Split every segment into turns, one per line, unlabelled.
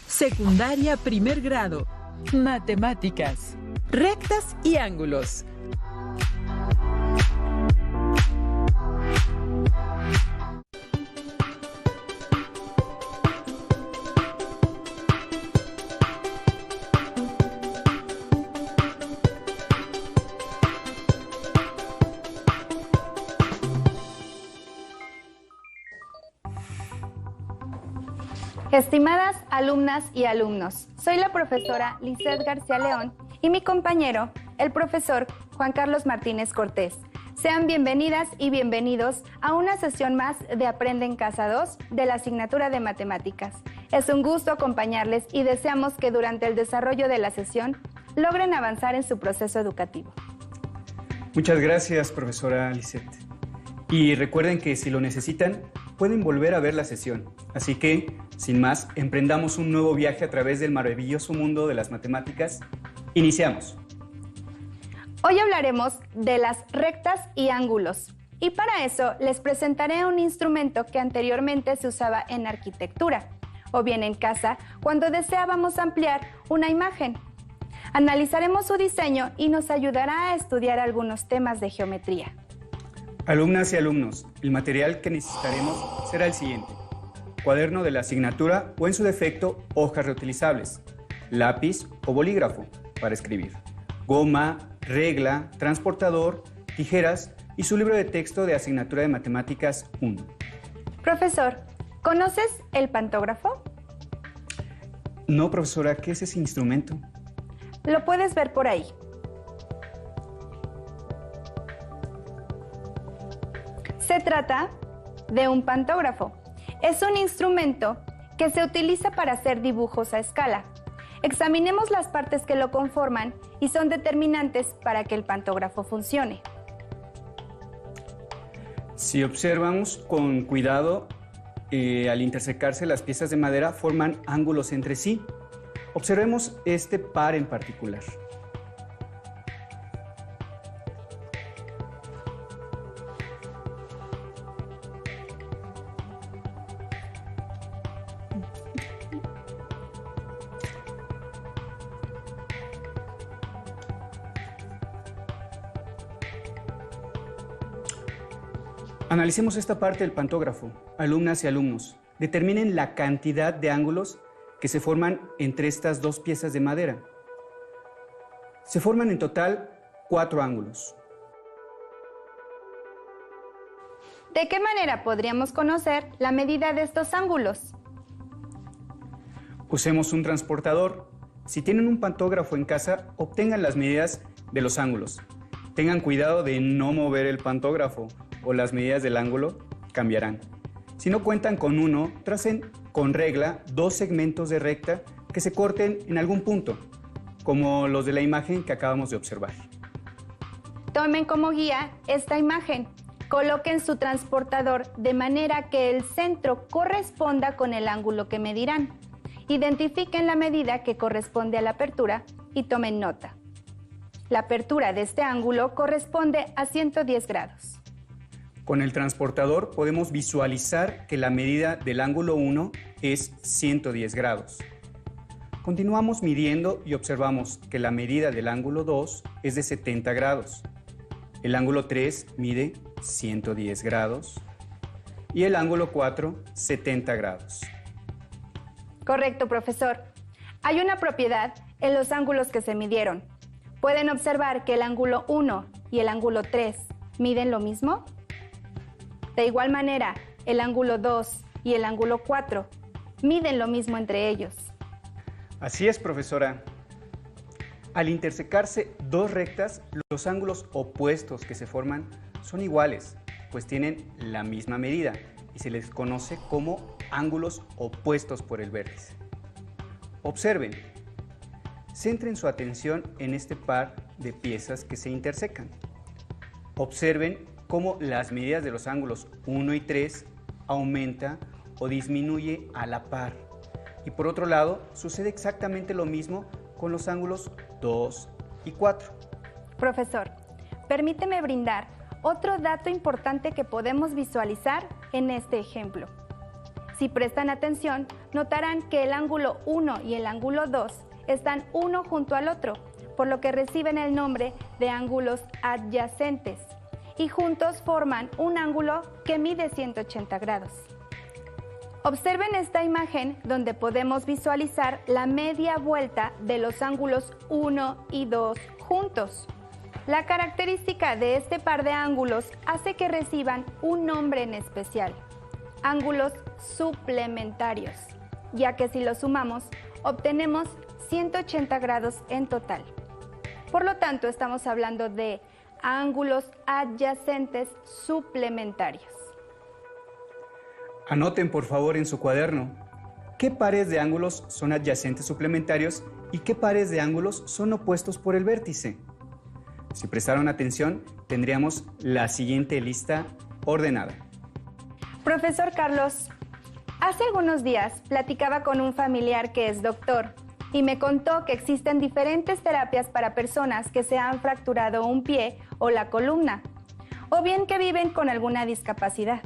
Secundaria primer grado. Matemáticas. Rectas y ángulos.
Estimadas alumnas y alumnos, soy la profesora Lizeth García León y mi compañero, el profesor Juan Carlos Martínez Cortés. Sean bienvenidas y bienvenidos a una sesión más de Aprende en Casa 2 de la asignatura de Matemáticas. Es un gusto acompañarles y deseamos que durante el desarrollo de la sesión logren avanzar en su proceso educativo.
Muchas gracias, profesora Lizeth. Y recuerden que si lo necesitan, pueden volver a ver la sesión. Así que, sin más, emprendamos un nuevo viaje a través del maravilloso mundo de las matemáticas. Iniciamos.
Hoy hablaremos de las rectas y ángulos. Y para eso les presentaré un instrumento que anteriormente se usaba en arquitectura, o bien en casa cuando deseábamos ampliar una imagen. Analizaremos su diseño y nos ayudará a estudiar algunos temas de geometría.
Alumnas y alumnos, el material que necesitaremos será el siguiente: cuaderno de la asignatura o, en su defecto, hojas reutilizables, lápiz o bolígrafo para escribir, goma, regla, transportador, tijeras y su libro de texto de asignatura de Matemáticas 1.
Profesor, ¿conoces el pantógrafo?
No, profesora, ¿qué es ese instrumento?
Lo puedes ver por ahí. Se trata de un pantógrafo. Es un instrumento que se utiliza para hacer dibujos a escala. Examinemos las partes que lo conforman y son determinantes para que el pantógrafo funcione.
Si observamos con cuidado, al intersecarse las piezas de madera forman ángulos entre sí. Observemos este par en particular. Analicemos esta parte del pantógrafo. Alumnas y alumnos, determinen la cantidad de ángulos que se forman entre estas dos piezas de madera. Se forman en total 4 ángulos.
¿De qué manera podríamos conocer la medida de estos ángulos?
Usemos un transportador. Si tienen un pantógrafo en casa, obtengan las medidas de los ángulos. Tengan cuidado de no mover el pantógrafo o las medidas del ángulo cambiarán. Si no cuentan con uno, tracen con regla 2 segmentos de recta que se corten en algún punto, como los de la imagen que acabamos de observar.
Tomen como guía esta imagen. Coloquen su transportador de manera que el centro corresponda con el ángulo que medirán. Identifiquen la medida que corresponde a la apertura y tomen nota. La apertura de este ángulo corresponde a 110 grados.
Con el transportador podemos visualizar que la medida del ángulo 1 es 110 grados. Continuamos midiendo y observamos que la medida del ángulo 2 es de 70 grados. El ángulo 3 mide 110 grados y el ángulo 4, 70 grados.
Correcto, profesor. Hay una propiedad en los ángulos que se midieron. ¿Pueden observar que el ángulo 1 y el ángulo 3 miden lo mismo? De igual manera, el ángulo 2 y el ángulo 4 miden lo mismo entre ellos.
Así es, profesora. Al intersecarse dos rectas, los ángulos opuestos que se forman son iguales, pues tienen la misma medida y se les conoce como ángulos opuestos por el vértice. Observen, centren su atención en este par de piezas que se intersecan. Observen cómo las medidas de los ángulos 1 y 3 aumenta o disminuye a la par. Y por otro lado, sucede exactamente lo mismo con los ángulos 2 y 4.
Profesor, permíteme brindar otro dato importante que podemos visualizar en este ejemplo. Si prestan atención, notarán que el ángulo 1 y el ángulo 2 están uno junto al otro, por lo que reciben el nombre de ángulos adyacentes, y juntos forman un ángulo que mide 180 grados. Observen esta imagen donde podemos visualizar la media vuelta de los ángulos 1 y 2 juntos. La característica de este par de ángulos hace que reciban un nombre en especial: ángulos suplementarios, ya que si los sumamos, obtenemos 180 grados en total. Por lo tanto, estamos hablando de ángulos adyacentes suplementarios.
Anoten por favor en su cuaderno qué pares de ángulos son adyacentes suplementarios y qué pares de ángulos son opuestos por el vértice. Si prestaron atención, tendríamos la siguiente lista ordenada.
Profesor Carlos, hace algunos días platicaba con un familiar que es doctor y me contó que existen diferentes terapias para personas que se han fracturado un pie o la columna, o bien que viven con alguna discapacidad.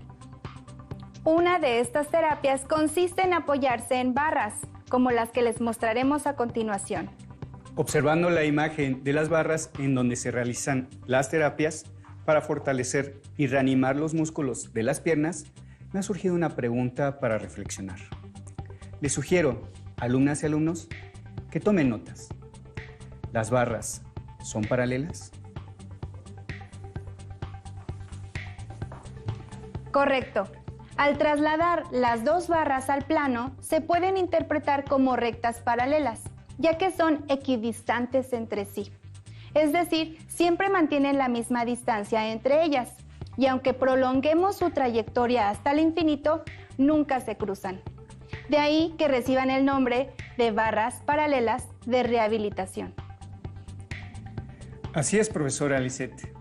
Una de estas terapias consiste en apoyarse en barras, como las que les mostraremos a continuación.
Observando la imagen de las barras en donde se realizan las terapias para fortalecer y reanimar los músculos de las piernas, me ha surgido una pregunta para reflexionar. Les sugiero, alumnas y alumnos, que tomen notas. ¿Las barras son paralelas?
Correcto. Al trasladar las dos barras al plano, se pueden interpretar como rectas paralelas, ya que son equidistantes entre sí. Es decir, siempre mantienen la misma distancia entre ellas, y aunque prolonguemos su trayectoria hasta el infinito, nunca se cruzan. De ahí que reciban el nombre de barras paralelas de rehabilitación.
Así es, profesora Lisette.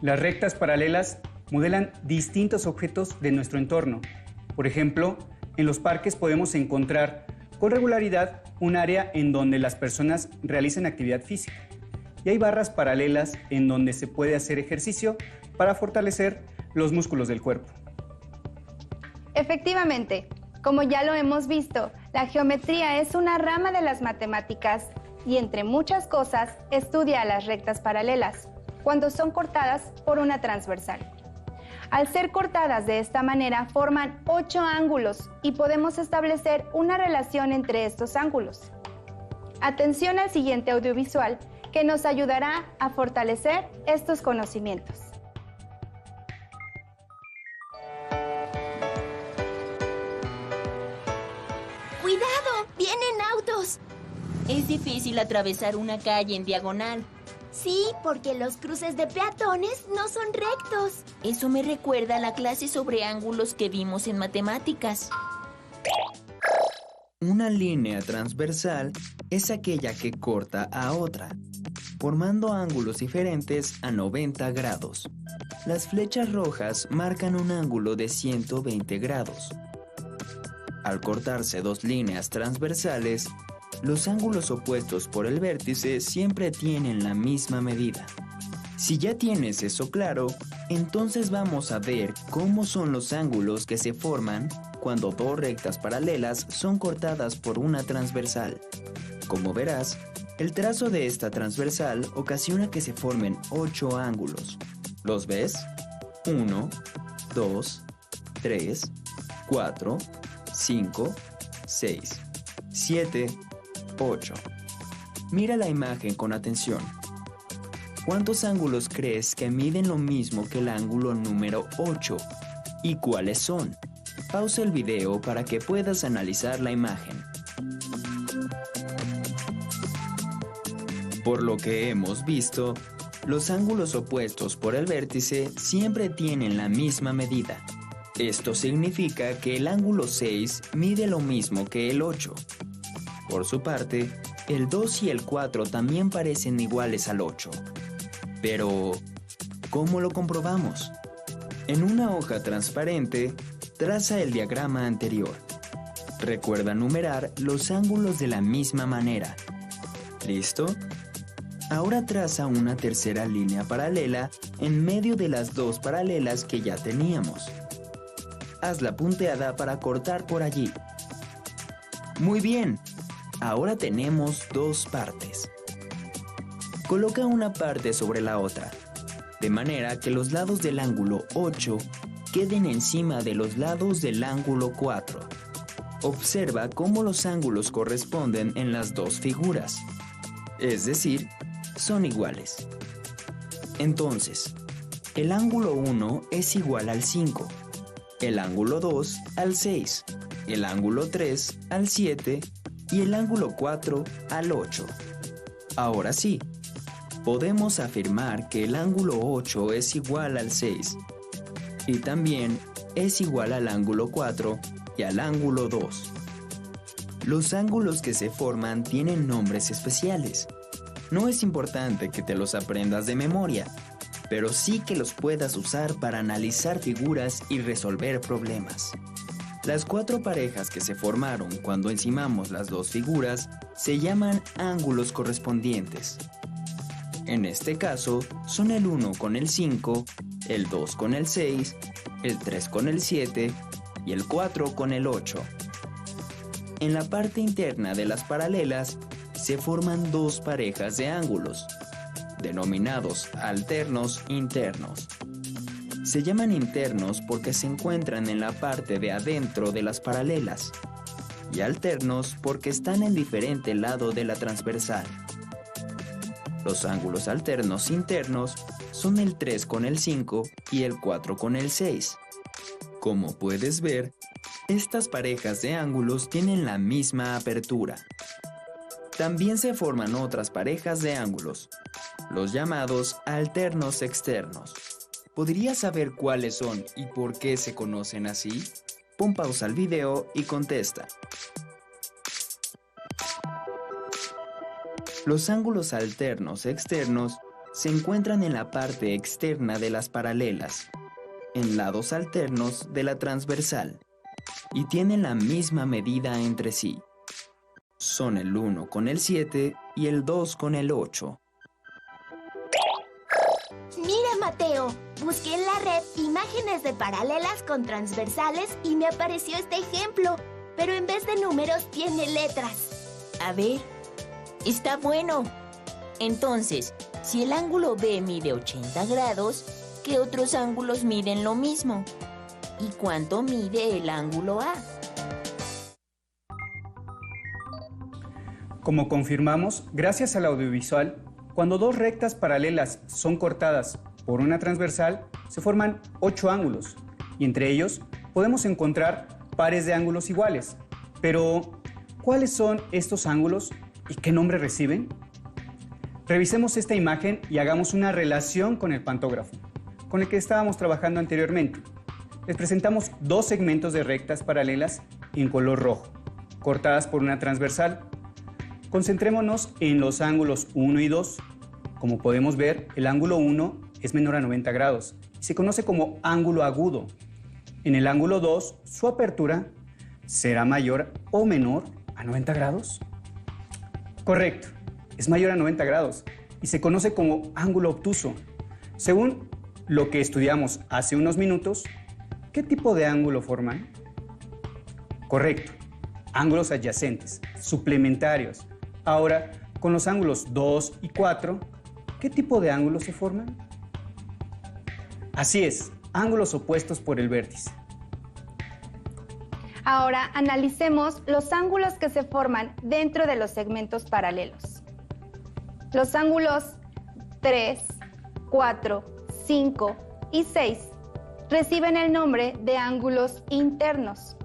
Las rectas paralelas modelan distintos objetos de nuestro entorno. Por ejemplo, en los parques podemos encontrar con regularidad un área en donde las personas realizan actividad física. Y hay barras paralelas en donde se puede hacer ejercicio para fortalecer los músculos del cuerpo.
Efectivamente, como ya lo hemos visto, la geometría es una rama de las matemáticas y, entre muchas cosas, estudia las rectas paralelas, cuando son cortadas por una transversal. Al ser cortadas de esta manera, forman 8 ángulos y podemos establecer una relación entre estos ángulos. Atención al siguiente audiovisual que nos ayudará a fortalecer estos conocimientos.
¡Cuidado! ¡Vienen autos!
Es difícil atravesar una calle en diagonal.
Sí, porque los cruces de peatones no son rectos.
Eso me recuerda a la clase sobre ángulos que vimos en matemáticas.
Una línea transversal es aquella que corta a otra, formando ángulos diferentes a 90 grados. Las flechas rojas marcan un ángulo de 120 grados. Al cortarse dos líneas transversales, los ángulos opuestos por el vértice siempre tienen la misma medida. Si ya tienes eso claro, entonces vamos a ver cómo son los ángulos que se forman cuando dos rectas paralelas son cortadas por una transversal. Como verás, el trazo de esta transversal ocasiona que se formen 8 ángulos. ¿Los ves? 1, 2, 3, 4, 5, 6, 7, 8. Mira la imagen con atención. ¿Cuántos ángulos crees que miden lo mismo que el ángulo número 8? ¿Y cuáles son? Pausa el video para que puedas analizar la imagen. Por lo que hemos visto, los ángulos opuestos por el vértice siempre tienen la misma medida. Esto significa que el ángulo 6 mide lo mismo que el 8. Por su parte, el 2 y el 4 también parecen iguales al 8. Pero, ¿cómo lo comprobamos? En una hoja transparente, traza el diagrama anterior. Recuerda numerar los ángulos de la misma manera. ¿Listo? Ahora traza una tercera línea paralela en medio de las dos paralelas que ya teníamos. hazla punteada para cortar por allí. Muy bien, ahora tenemos dos partes. Coloca una parte sobre la otra, de manera que los lados del ángulo 8 queden encima de los lados del ángulo 4. Observa cómo los ángulos corresponden en las dos figuras, es decir, son iguales. Entonces, el ángulo 1 es igual al 5, el ángulo 2 al 6, el ángulo 3 al 7 y el ángulo 4 al 8. Ahora sí, podemos afirmar que el ángulo 8 es igual al 6 y también es igual al ángulo 4 y al ángulo 2. Los ángulos que se forman tienen nombres especiales. No es importante que te los aprendas de memoria, pero sí que los puedas usar para analizar figuras y resolver problemas. Las cuatro parejas que se formaron cuando encimamos las dos figuras se llaman ángulos correspondientes. En este caso, son el 1 con el 5, el 2 con el 6, el 3 con el 7 y el 4 con el 8. En la parte interna de las paralelas se forman dos parejas de ángulos, denominados alternos internos. Se llaman internos porque se encuentran en la parte de adentro de las paralelas, y alternos porque están en diferente lado de la transversal. Los ángulos alternos internos son el 3 con el 5 y el 4 con el 6. Como puedes ver, estas parejas de ángulos tienen la misma apertura. También se forman otras parejas de ángulos, los llamados alternos externos. ¿Podrías saber cuáles son y por qué se conocen así? Pon pausa al video y contesta. Los ángulos alternos externos se encuentran en la parte externa de las paralelas, en lados alternos de la transversal, y tienen la misma medida entre sí. Son el 1 con el 7 y el 2 con el 8.
Mira, Mateo, busqué en la red imágenes de paralelas con transversales y me apareció este ejemplo, pero en vez de números tiene letras.
A ver, está bueno. Entonces, si el ángulo B mide 80 grados, ¿qué otros ángulos miden lo mismo? ¿Y cuánto mide el ángulo A?
Como confirmamos, gracias al audiovisual, cuando dos rectas paralelas son cortadas por una transversal, se forman 8 ángulos, y entre ellos podemos encontrar pares de ángulos iguales. Pero, ¿cuáles son estos ángulos y qué nombre reciben? Revisemos esta imagen y hagamos una relación con el pantógrafo, con el que estábamos trabajando anteriormente. Les presentamos dos segmentos de rectas paralelas en color rojo, cortadas por una transversal. Concentrémonos en los ángulos 1 y 2. Como podemos ver, el ángulo 1 es menor a 90 grados y se conoce como ángulo agudo. En el ángulo 2, su apertura será mayor o menor a 90 grados. Correcto, es mayor a 90 grados y se conoce como ángulo obtuso. Según lo que estudiamos hace unos minutos, ¿qué tipo de ángulo forman? Correcto, ángulos adyacentes, suplementarios. Ahora, con los ángulos 2 y 4, ¿qué tipo de ángulos se forman? Así es, ángulos opuestos por el vértice.
Ahora analicemos los ángulos que se forman dentro de los segmentos paralelos. Los ángulos 3, 4, 5 y 6 reciben el nombre de ángulos internos.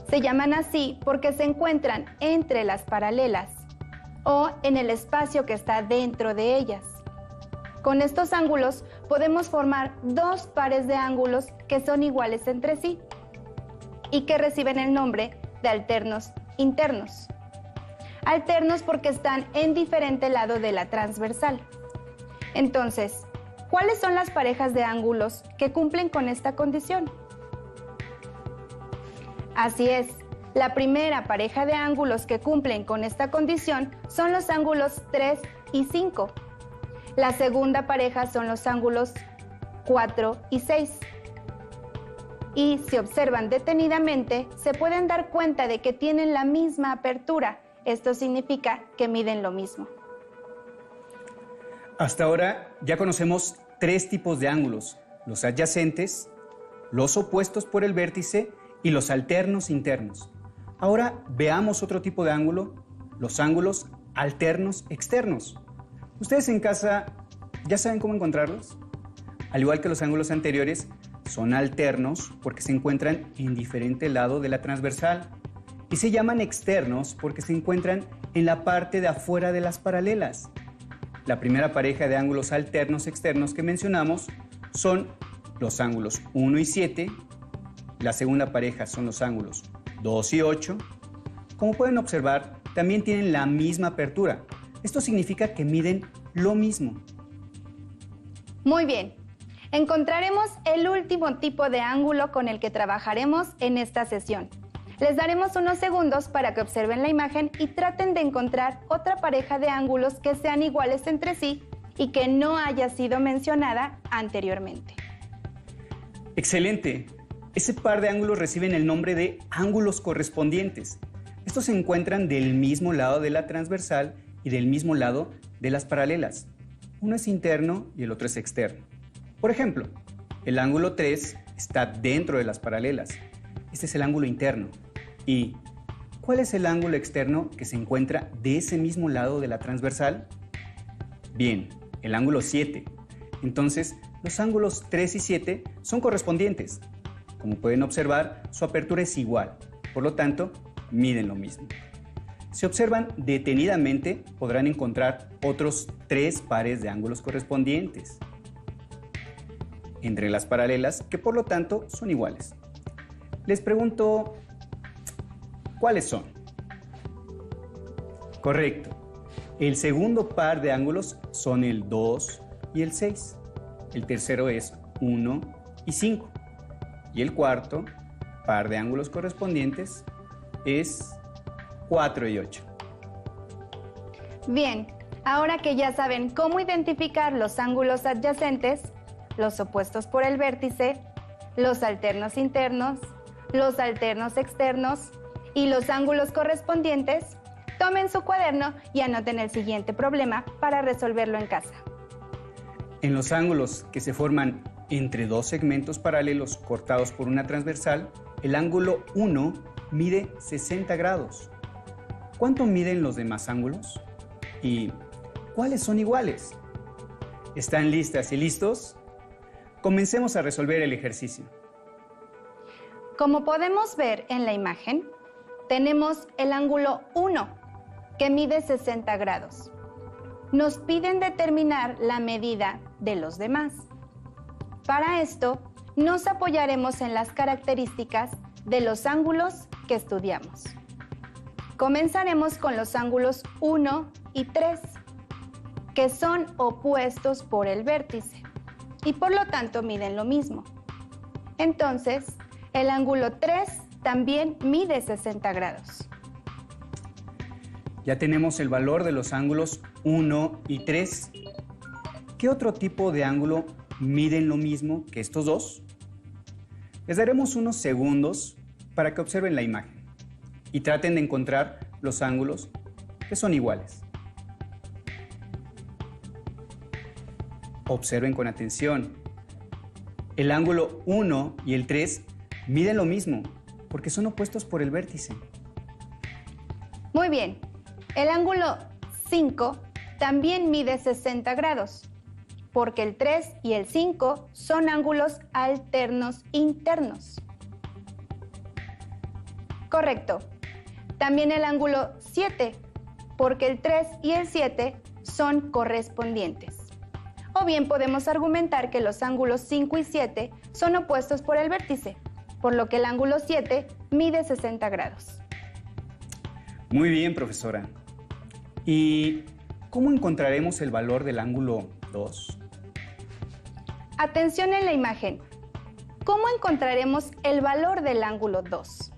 Se llaman así porque se encuentran entre las paralelas o en el espacio que está dentro de ellas. Con estos ángulos podemos formar dos pares de ángulos que son iguales entre sí y que reciben el nombre de alternos internos. Alternos porque están en diferente lado de la transversal. Entonces, ¿cuáles son las parejas de ángulos que cumplen con esta condición? Así es, la primera pareja de ángulos que cumplen con esta condición son los ángulos 3 y 5. La segunda pareja son los ángulos 4 y 6. Y si observan detenidamente, se pueden dar cuenta de que tienen la misma apertura. Esto significa que miden lo mismo.
Hasta ahora ya conocemos 3 tipos de ángulos: los adyacentes, los opuestos por el vértice y los alternos internos. Ahora veamos otro tipo de ángulo, los ángulos alternos externos. ¿Ustedes en casa ya saben cómo encontrarlos? Al igual que los ángulos anteriores, son alternos porque se encuentran en diferente lado de la transversal y se llaman externos porque se encuentran en la parte de afuera de las paralelas. La primera pareja de ángulos alternos externos que mencionamos son los ángulos 1 y 7, la segunda pareja son los ángulos 2 y 8. Como pueden observar, también tienen la misma apertura. Esto significa que miden lo mismo.
Muy bien. Encontraremos el último tipo de ángulo con el que trabajaremos en esta sesión. Les daremos unos segundos para que observen la imagen y traten de encontrar otra pareja de ángulos que sean iguales entre sí y que no haya sido mencionada anteriormente.
¡Excelente! Ese par de ángulos reciben el nombre de ángulos correspondientes. Estos se encuentran del mismo lado de la transversal y del mismo lado de las paralelas. Uno es interno y el otro es externo. Por ejemplo, el ángulo 3 está dentro de las paralelas. Este es el ángulo interno. ¿Y cuál es el ángulo externo que se encuentra de ese mismo lado de la transversal? Bien, el ángulo 7. Entonces, los ángulos 3 y 7 son correspondientes. Como pueden observar, su apertura es igual. Por lo tanto, miden lo mismo. Si observan detenidamente, podrán encontrar otros 3 pares de ángulos correspondientes entre las paralelas, que por lo tanto son iguales. Les pregunto, ¿cuáles son? Correcto. El segundo par de ángulos son el 2 y el 6. El tercero es 1 y 5. Y el cuarto par de ángulos correspondientes es 4 y 8.
Bien, ahora que ya saben cómo identificar los ángulos adyacentes, los opuestos por el vértice, los alternos internos, los alternos externos y los ángulos correspondientes, tomen su cuaderno y anoten el siguiente problema para resolverlo en casa.
En los ángulos que se forman entre dos segmentos paralelos cortados por una transversal, el ángulo 1 mide 60 grados. ¿Cuánto miden los demás ángulos? ¿Y cuáles son iguales? ¿Están listas y listos? Comencemos a resolver el ejercicio.
Como podemos ver en la imagen, tenemos el ángulo 1, que mide 60 grados. Nos piden determinar la medida de los demás. Para esto, nos apoyaremos en las características de los ángulos que estudiamos. Comenzaremos con los ángulos 1 y 3, que son opuestos por el vértice y por lo tanto miden lo mismo. Entonces, el ángulo 3 también mide 60 grados.
Ya tenemos el valor de los ángulos 1 y 3. ¿Qué otro tipo de ángulo miden lo mismo que estos dos? Les daremos unos segundos para que observen la imagen y traten de encontrar los ángulos que son iguales. Observen con atención. El ángulo 1 y el 3 miden lo mismo porque son opuestos por el vértice.
Muy bien. El ángulo 5 también mide 60 grados porque el 3 y el 5 son ángulos alternos internos. Correcto. También el ángulo 7 porque el 3 y el 7 son correspondientes. O bien podemos argumentar que los ángulos 5 y 7 son opuestos por el vértice, por lo que el ángulo 7 mide 60 grados.
Muy bien, profesora. ¿Y cómo encontraremos el valor del ángulo 2?
Atención en la imagen. ¿Cómo encontraremos el valor del ángulo 2?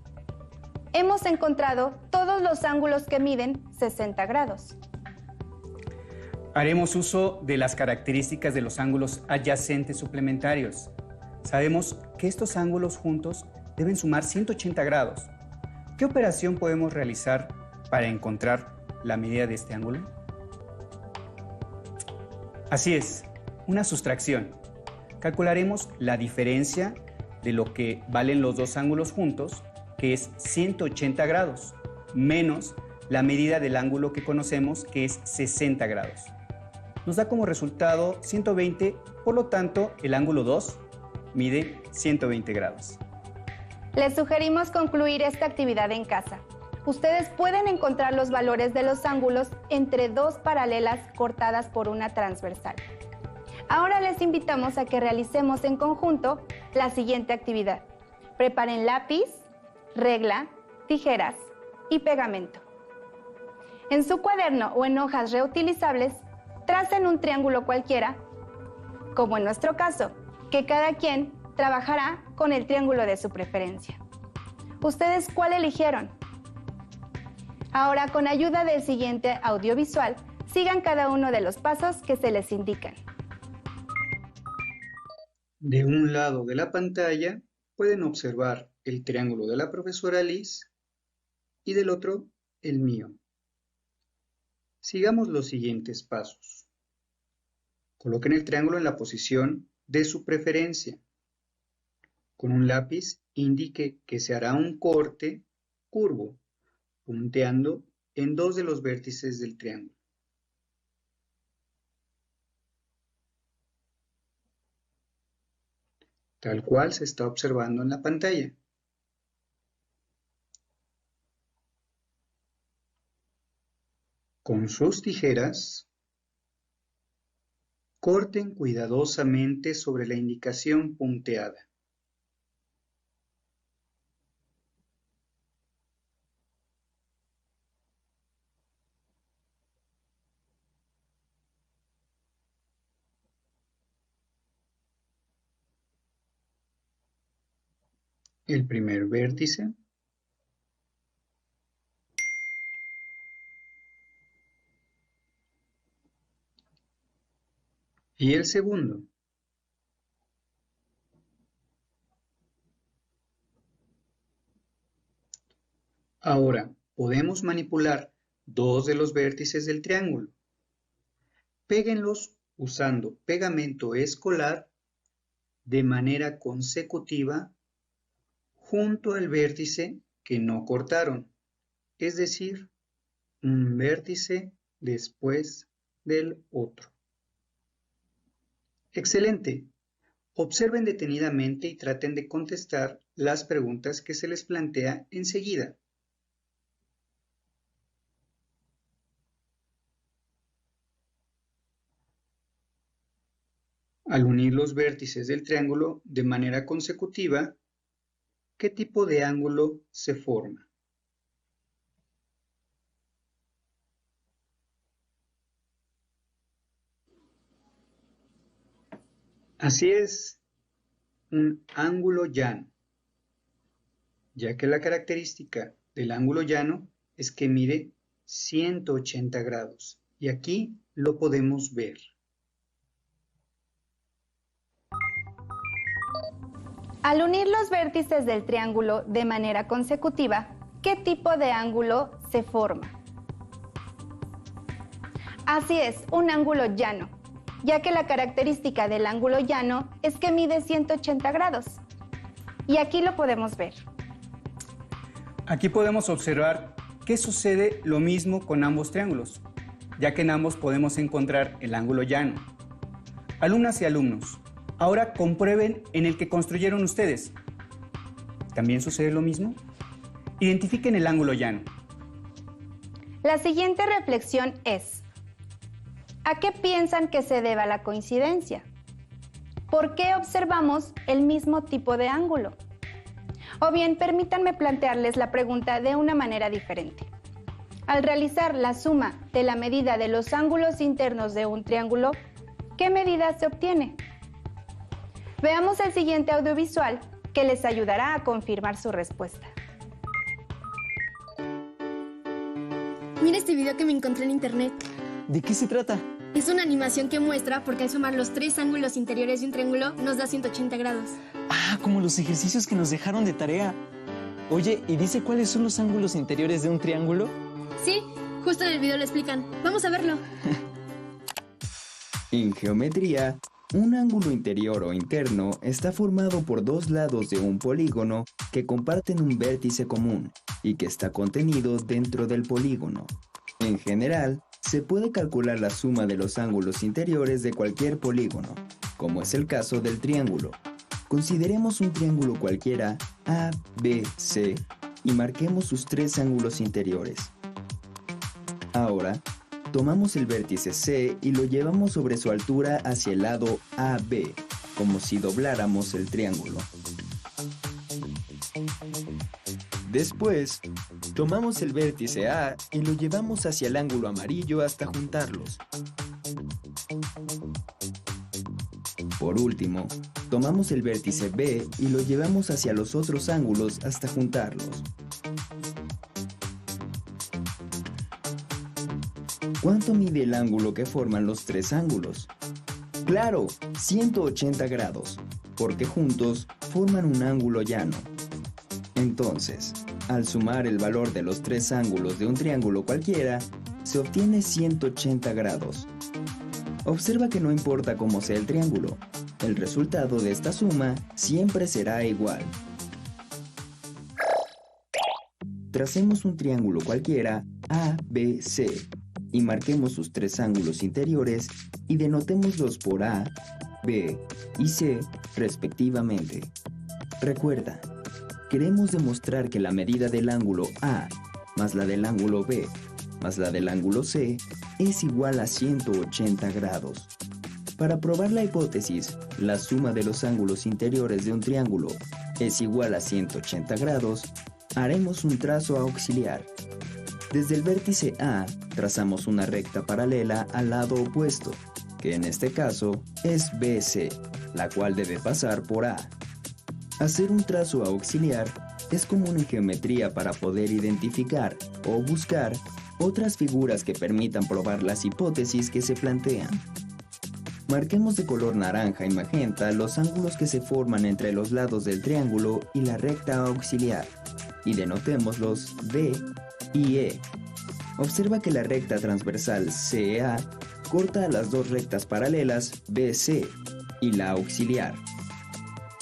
Hemos encontrado todos los ángulos que miden 60 grados.
Haremos uso de las características de los ángulos adyacentes suplementarios. Sabemos que estos ángulos juntos deben sumar 180 grados. ¿Qué operación podemos realizar para encontrar la medida de este ángulo? Así es, una sustracción. Calcularemos la diferencia de lo que valen los dos ángulos juntos, que es 180 grados, menos la medida del ángulo que conocemos, que es 60 grados. Nos da como resultado 120, por lo tanto, el ángulo 2 mide 120 grados.
Les sugerimos concluir esta actividad en casa. Ustedes pueden encontrar los valores de los ángulos entre dos paralelas cortadas por una transversal. Ahora les invitamos a que realicemos en conjunto la siguiente actividad. Preparen lápiz, regla, tijeras y pegamento. En su cuaderno o en hojas reutilizables, tracen un triángulo cualquiera, como en nuestro caso, que cada quien trabajará con el triángulo de su preferencia. ¿Ustedes cuál eligieron? Ahora, con ayuda del siguiente audiovisual, sigan cada uno de los pasos que se les indican.
De un lado de la pantalla pueden observar el triángulo de la profesora Liz y del otro el mío. Sigamos los siguientes pasos. Coloquen el triángulo en la posición de su preferencia. Con un lápiz indique que se hará un corte curvo, punteando en dos de los vértices del triángulo. Tal cual se está observando en la pantalla. Con sus tijeras, corten cuidadosamente sobre la indicación punteada. El primer vértice. Y el segundo. Ahora, podemos manipular dos de los vértices del triángulo. Péguenlos usando pegamento escolar de manera consecutiva junto al vértice que no cortaron, es decir, un vértice después del otro. Excelente. Observen detenidamente y traten de contestar las preguntas que se les plantea enseguida. Al unir los vértices del triángulo de manera consecutiva, ¿qué tipo de ángulo se forma? Así es, un ángulo llano, ya que la característica del ángulo llano es que mide 180 grados, y aquí lo podemos ver.
Al unir los vértices del triángulo de manera consecutiva, ¿qué tipo de ángulo se forma? Así es, un ángulo llano, ya que la característica del ángulo llano es que mide 180 grados. Y aquí lo podemos ver.
Aquí podemos observar que sucede lo mismo con ambos triángulos, ya que en ambos podemos encontrar el ángulo llano. Alumnas y alumnos, ahora comprueben en el que construyeron ustedes. ¿También sucede lo mismo? Identifiquen el ángulo llano.
La siguiente reflexión es: ¿a qué piensan que se deba la coincidencia? ¿Por qué observamos el mismo tipo de ángulo? O bien, permítanme plantearles la pregunta de una manera diferente. Al realizar la suma de la medida de los ángulos internos de un triángulo, ¿qué medida se obtiene? Veamos el siguiente audiovisual que les ayudará a confirmar su respuesta.
Mira este video que me encontré en internet.
¿De qué se trata?
Es una animación que muestra porque al sumar los 3 ángulos interiores de un triángulo nos da 180 grados.
Ah, como los ejercicios que nos dejaron de tarea. Oye, ¿y dice cuáles son los ángulos interiores de un triángulo?
Sí, justo en el video lo explican. Vamos a verlo.
En geometría, un ángulo interior o interno está formado por dos lados de un polígono que comparten un vértice común y que está contenido dentro del polígono. En general, se puede calcular la suma de los ángulos interiores de cualquier polígono, como es el caso del triángulo. Consideremos un triángulo cualquiera A, B, C y marquemos sus 3 ángulos interiores. Ahora, tomamos el vértice C y lo llevamos sobre su altura hacia el lado AB, como si dobláramos el triángulo. Después, tomamos el vértice A y lo llevamos hacia el ángulo amarillo hasta juntarlos. Por último, tomamos el vértice B y lo llevamos hacia los otros ángulos hasta juntarlos. ¿Cuánto mide el ángulo que forman los 3 ángulos? ¡Claro! 180 grados, porque juntos forman un ángulo llano. Entonces, al sumar el valor de los 3 ángulos de un triángulo cualquiera, se obtiene 180 grados. Observa que no importa cómo sea el triángulo, el resultado de esta suma siempre será igual. Tracemos un triángulo cualquiera ABC y marquemos sus 3 ángulos interiores y denotémoslos por A, B y C respectivamente. Recuerda, queremos demostrar que la medida del ángulo A más la del ángulo B más la del ángulo C es igual a 180 grados. Para probar la hipótesis, la suma de los ángulos interiores de un triángulo es igual a 180 grados, haremos un trazo auxiliar. Desde el vértice A, trazamos una recta paralela al lado opuesto, que en este caso es BC, la cual debe pasar por A. Hacer un trazo auxiliar es común en geometría para poder identificar o buscar otras figuras que permitan probar las hipótesis que se plantean. Marquemos de color naranja y magenta los ángulos que se forman entre los lados del triángulo y la recta auxiliar, y denotémoslos B y E. Observa que la recta transversal CA corta a las 2 rectas paralelas BC y la auxiliar.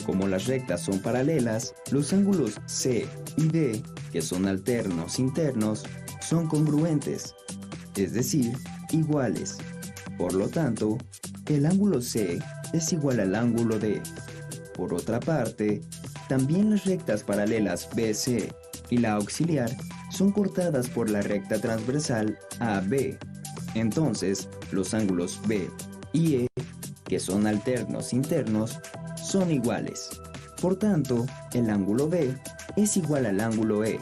Como las rectas son paralelas, los ángulos C y D, que son alternos internos, son congruentes, es decir, iguales. Por lo tanto, el ángulo C es igual al ángulo D. Por otra parte, también las rectas paralelas BC y la auxiliar son cortadas por la recta transversal AB. Entonces, los ángulos B y E, que son alternos internos, son iguales. Por tanto, el ángulo B es igual al ángulo E.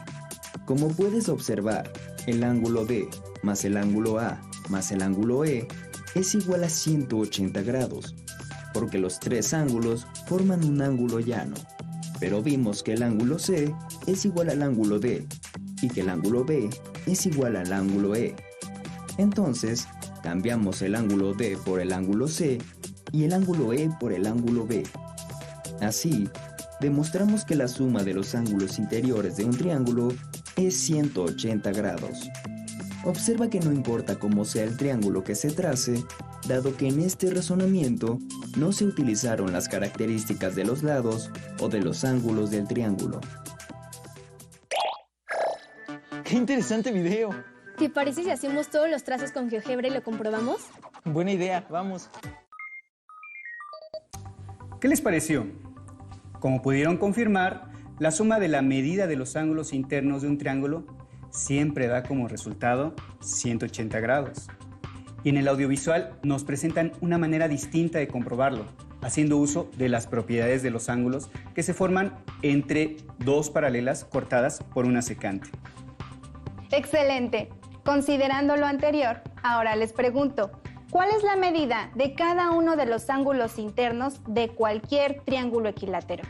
Como puedes observar, el ángulo D más el ángulo A más el ángulo E es igual a 180 grados, porque los 3 ángulos forman un ángulo llano. Pero vimos que el ángulo C es igual al ángulo D y que el ángulo B es igual al ángulo E. Entonces, cambiamos el ángulo D por el ángulo C y el ángulo E por el ángulo B. Así, demostramos que la suma de los ángulos interiores de un triángulo es 180 grados. Observa que no importa cómo sea el triángulo que se trace, dado que en este razonamiento no se utilizaron las características de los lados o de los ángulos del triángulo.
¡Qué interesante video!
¿Te parece si hacemos todos los trazos con GeoGebra y lo comprobamos?
Buena idea, vamos.
¿Qué les pareció? Como pudieron confirmar, la suma de la medida de los ángulos internos de un triángulo siempre da como resultado 180 grados. Y en el audiovisual nos presentan una manera distinta de comprobarlo, haciendo uso de las propiedades de los ángulos que se forman entre 2 paralelas cortadas por una secante.
¡Excelente! Considerando lo anterior, ahora les pregunto, ¿cuál es la medida de cada uno de los ángulos internos de cualquier triángulo equilátero?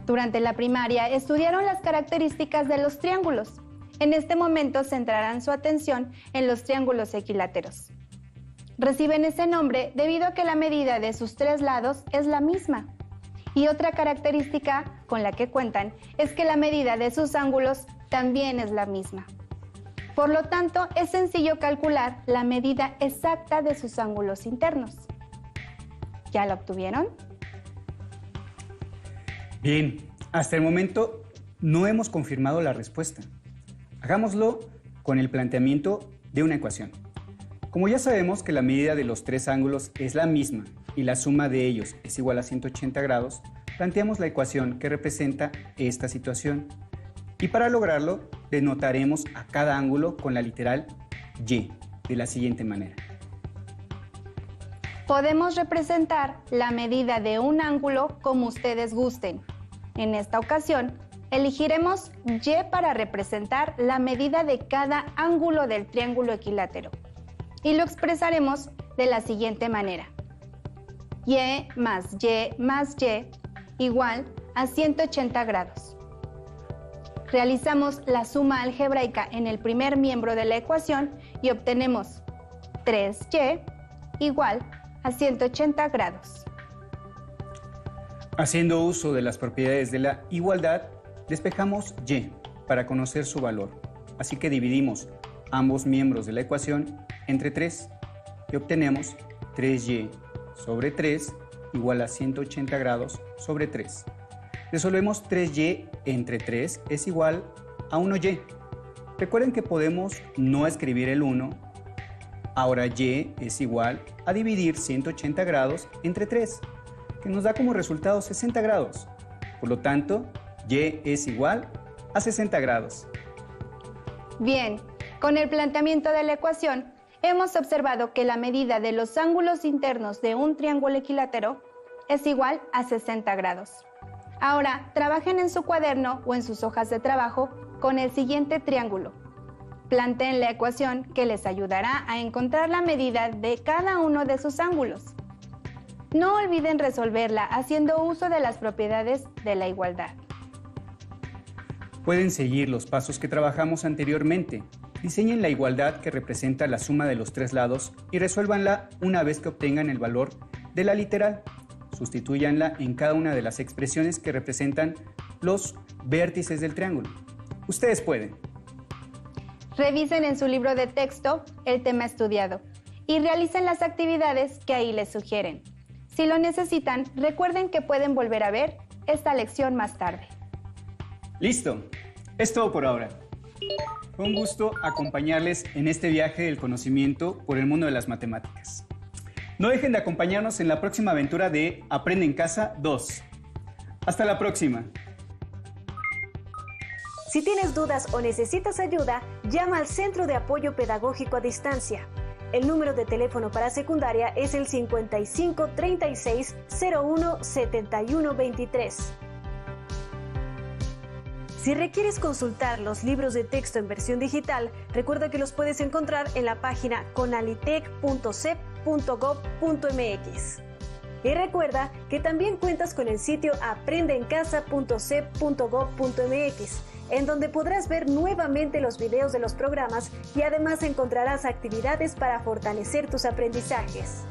Durante la primaria estudiaron las características de los triángulos. En este momento centrarán su atención en los triángulos equiláteros. Reciben ese nombre debido a que la medida de sus tres lados es la misma. Y otra característica con la que cuentan es que la medida de sus ángulos también es la misma. Por lo tanto, es sencillo calcular la medida exacta de sus ángulos internos. ¿Ya la obtuvieron?
Bien, hasta el momento no hemos confirmado la respuesta. Hagámoslo con el planteamiento de una ecuación. Como ya sabemos que la medida de los tres ángulos es la misma y la suma de ellos es igual a 180 grados, planteamos la ecuación que representa esta situación. Y para lograrlo, denotaremos a cada ángulo con la literal Y, de la siguiente manera.
Podemos representar la medida de un ángulo como ustedes gusten. En esta ocasión, elegiremos Y para representar la medida de cada ángulo del triángulo equilátero. Y lo expresaremos de la siguiente manera. Y más Y más Y igual a 180 grados. Realizamos la suma algebraica en el primer miembro de la ecuación y obtenemos 3Y igual a 180 grados.
Haciendo uso de las propiedades de la igualdad, despejamos Y para conocer su valor. Así que dividimos ambos miembros de la ecuación entre 3 y obtenemos 3Y sobre 3 igual a 180 grados sobre 3. Resolvemos 3Y entre 3 es igual a 1Y. Recuerden que podemos no escribir el 1. Ahora Y es igual a dividir 180 grados entre 3, que nos da como resultado 60 grados. Por lo tanto, Y es igual a 60 grados.
Bien, con el planteamiento de la ecuación, hemos observado que la medida de los ángulos internos de un triángulo equilátero es igual a 60 grados. Ahora, trabajen en su cuaderno o en sus hojas de trabajo con el siguiente triángulo. Planteen la ecuación que les ayudará a encontrar la medida de cada uno de sus ángulos. No olviden resolverla haciendo uso de las propiedades de la igualdad.
Pueden seguir los pasos que trabajamos anteriormente. Diseñen la igualdad que representa la suma de los tres lados y resuélvanla una vez que obtengan el valor de la literal. Sustitúyanla en cada una de las expresiones que representan los vértices del triángulo. Ustedes pueden.
Revisen en su libro de texto el tema estudiado y realicen las actividades que ahí les sugieren. Si lo necesitan, recuerden que pueden volver a ver esta lección más tarde.
¡Listo! Es todo por ahora. Fue un gusto acompañarles en este viaje del conocimiento por el mundo de las matemáticas. No dejen de acompañarnos en la próxima aventura de Aprende en Casa 2. ¡Hasta la próxima!
Si tienes dudas o necesitas ayuda, llama al Centro de Apoyo Pedagógico a Distancia. El número de teléfono para secundaria es el 55 36 01 71 23. Si requieres consultar los libros de texto en versión digital, recuerda que los puedes encontrar en la página conalitec.cep.gov.mx. Y recuerda que también cuentas con el sitio aprendeencasa.cep.gov.mx, en donde podrás ver nuevamente los videos de los programas y además encontrarás actividades para fortalecer tus aprendizajes.